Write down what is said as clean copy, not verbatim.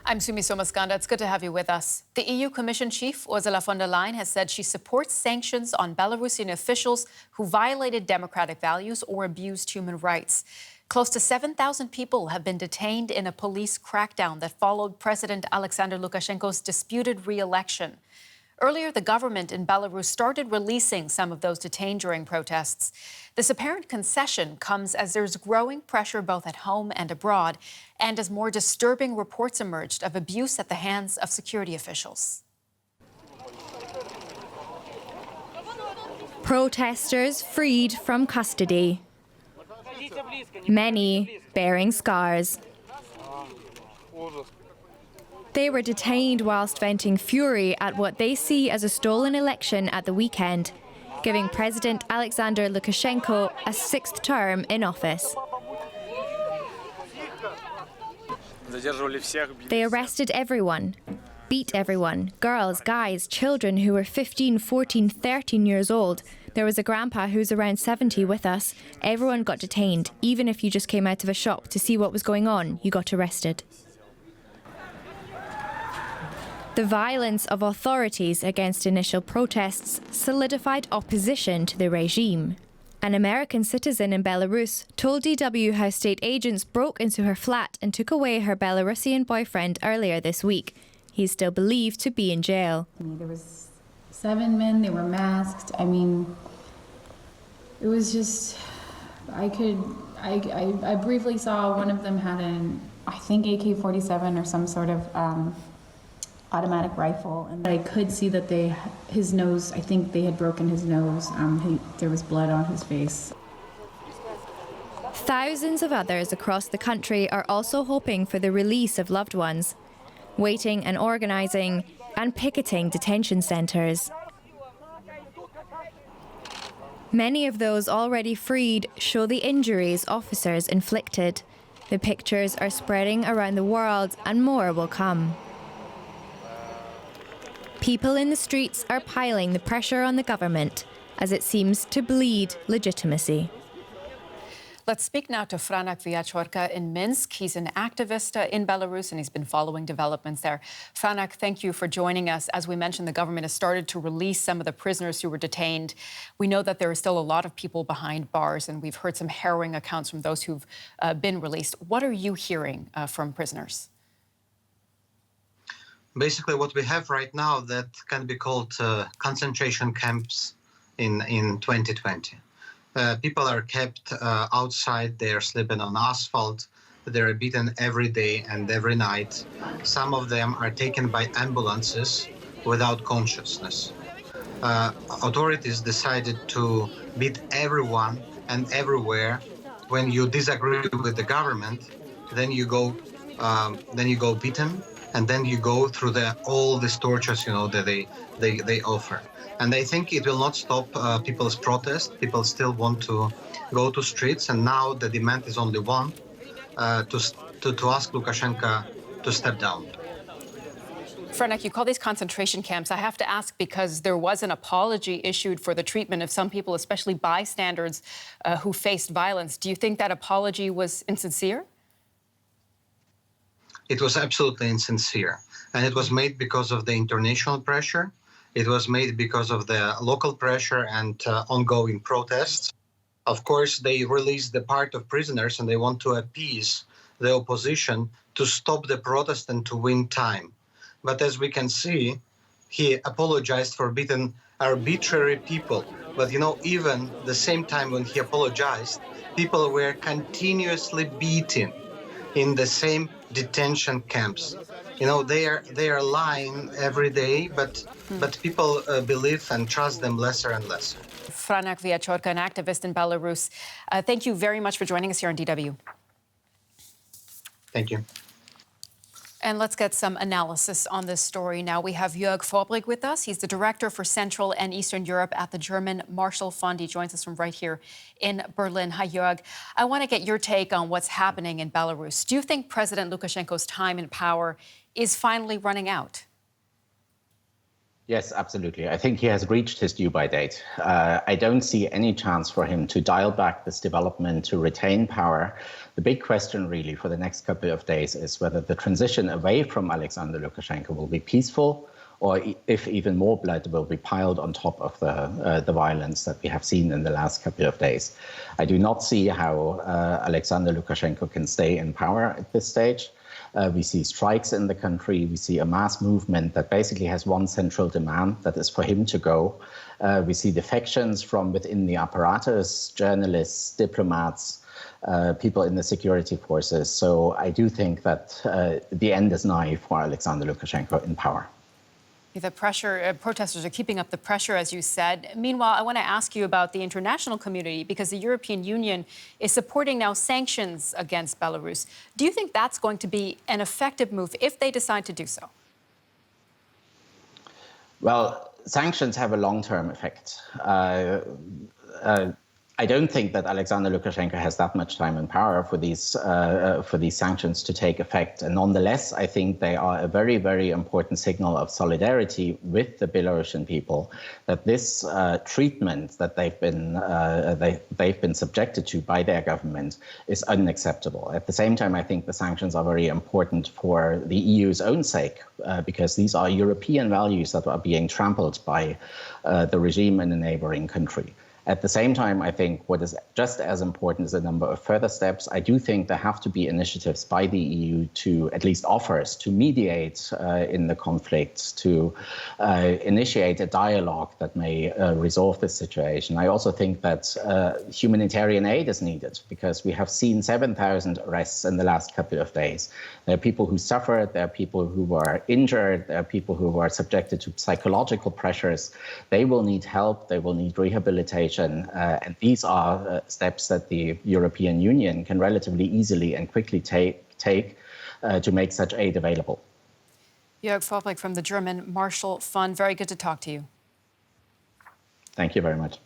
I'm Sumi Somaskanda. It's good to have you with us. The EU Commission chief, Ursula von der Leyen, has said she supports sanctions on Belarusian officials who violated democratic values or abused human rights. Close to 7,000 people have been detained in a police crackdown that followed President Alexander Lukashenko's disputed re-election. Earlier, the government in Belarus started releasing some of those detained during protests. This apparent concession comes as there's growing pressure both at home and abroad, and as more disturbing reports emerged of abuse at the hands of security officials. Protesters freed from custody. Many bearing scars. They were detained whilst venting fury at what they see as a stolen election at the weekend, giving President Alexander Lukashenko a sixth term in office. They arrested everyone, beat everyone, girls, guys, children who were 15, 14, 13 years old. There was a grandpa who's around 70 with us. Everyone got detained. Even if you just came out of a shop to see what was going on, you got arrested. The violence of authorities against initial protests solidified opposition to the regime. An American citizen in Belarus told DW how state agents broke into her flat and took away her Belarusian boyfriend earlier this week. He's still believed to be in jail. There was 7 men, they were masked. I mean, it was just, I briefly saw one of them had I think AK-47 or some sort of automatic rifle, and I could see that his nose, I think they had broken his nose. There was blood on his face. Thousands of others across the country are also hoping for the release of loved ones, waiting and organising and picketing detention centres. Many of those already freed show the injuries officers inflicted. The pictures are spreading around the world and more will come. People in the streets are piling the pressure on the government as it seems to bleed legitimacy. Let's speak now to Franek Viachorka in Minsk. He's an activist in Belarus, and he's been following developments there. Franek, thank you for joining us. As we mentioned, the government has started to release some of the prisoners who were detained. We know that there are still a lot of people behind bars, and we've heard some harrowing accounts from those who've been released. What are you hearing from prisoners? Basically, what we have right now that can be called concentration camps in 2020. People are kept outside, they are sleeping on asphalt, they are beaten every day and every night. Some of them are taken by ambulances without consciousness. Authorities decided to beat everyone and everywhere. When you disagree with the government, then you go beaten, and then you go through all these tortures, that they offer. And I think it will not stop people's protest. People still want to go to streets, and now the demand is only one, to ask Lukashenko to step down. Franek, you call these concentration camps. I have to ask because there was an apology issued for the treatment of some people, especially bystanders who faced violence. Do you think that apology was insincere? It was absolutely insincere, and it was made because of the international pressure. It was made because of the local pressure and ongoing protests. Of course, they released the part of prisoners, and they want to appease the opposition to stop the protest and to win time. But as we can see, he apologized for beating arbitrary people. But even the same time when he apologized, people were continuously beaten in the same detention camps. They are lying every day, but people believe and trust them lesser and lesser. Franek Viachorka, an activist in Belarus. Thank you very much for joining us here on DW. Thank you. And let's get some analysis on this story now. We have Jörg Vorbrig with us. He's the Director for Central and Eastern Europe at the German Marshall Fund. He joins us from right here in Berlin. Hi, Jörg. I want to get your take on what's happening in Belarus. Do you think President Lukashenko's time in power is finally running out? Yes, absolutely. I think he has reached his due-by date. I don't see any chance for him to dial back this development, to retain power. The big question really for the next couple of days is whether the transition away from Alexander Lukashenko will be peaceful, or if even more blood will be piled on top of the violence that we have seen in the last couple of days. I do not see how Alexander Lukashenko can stay in power at this stage. We see strikes in the country. We see a mass movement that basically has one central demand, that is for him to go. We see defections from within the apparatus, journalists, diplomats, people in the security forces. So I do think that the end is nigh for Alexander Lukashenko in power. The pressure, protesters are keeping up the pressure, as you said. Meanwhile, I want to ask you about the international community, because the European Union is supporting now sanctions against Belarus. Do you think that's going to be an effective move if they decide to do so? Well, sanctions have a long-term effect. I don't think that Alexander Lukashenko has that much time and power for these sanctions to take effect. And nonetheless, I think they are a very, very important signal of solidarity with the Belarusian people, that this treatment that they've been subjected to by their government is unacceptable. At the same time, I think the sanctions are very important for the EU's own sake, because these are European values that are being trampled by the regime in a neighboring country. At the same time, I think what is just as important is a number of further steps. I do think there have to be initiatives by the EU to at least offers to mediate in the conflict, to initiate a dialogue that may resolve this situation. I also think that humanitarian aid is needed, because we have seen 7,000 arrests in the last couple of days. There are people who suffered, there are people who were injured, there are people who were subjected to psychological pressures. They will need help, they will need rehabilitation. And these are steps that the European Union can relatively easily and quickly take to make such aid available. Jörg Vollbrich from the German Marshall Fund. Very good to talk to you. Thank you very much.